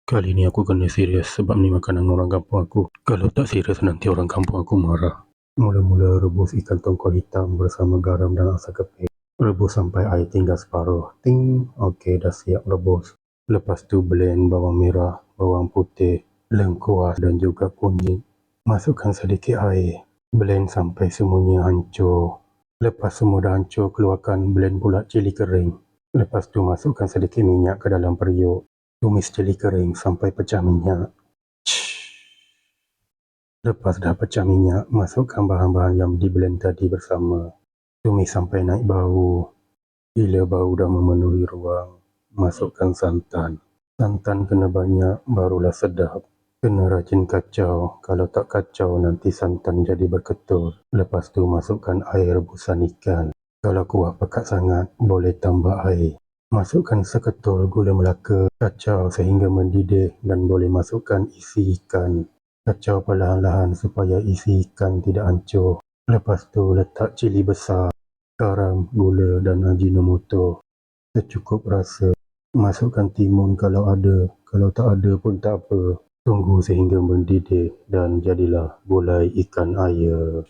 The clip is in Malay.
Kali ni aku kena serius sebab ni makanan orang kampung aku. Kalau tak serius nanti orang kampung aku marah. Mula-mula rebus ikan tongkol hitam bersama garam dan asam kepik. Rebus sampai air tinggal separuh. Ting, okey dah siap rebus. Lepas tu blend bawang merah, bawang putih, lengkuas dan juga kunyit. Masukkan sedikit air. Blend sampai semuanya hancur. Lepas semua dah hancur, keluarkan blend pula cili kering. Lepas tu masukkan sedikit minyak ke dalam periuk. Tumis cili kering sampai pecah minyak. Lepas dah pecah minyak, masukkan bahan-bahan yang di blend tadi bersama. Tumis sampai naik bau. Bila bau dah memenuhi ruang, masukkan santan. Santan kena banyak, barulah sedap. Kena rajin kacau. Kalau tak kacau, nanti santan jadi berketul. Lepas tu masukkan air rebusan ikan. Kalau kuah pekat sangat, boleh tambah air. Masukkan seketul gula melaka, kacau sehingga mendidih dan boleh masukkan isi ikan. Kacau perlahan-lahan supaya isi ikan tidak hancur. Lepas tu letak cili besar, garam, gula dan ajinomoto. Secukup rasa. Masukkan timun kalau ada, kalau tak ada pun tak apa. Tunggu sehingga mendidih dan jadilah gulai ikan air.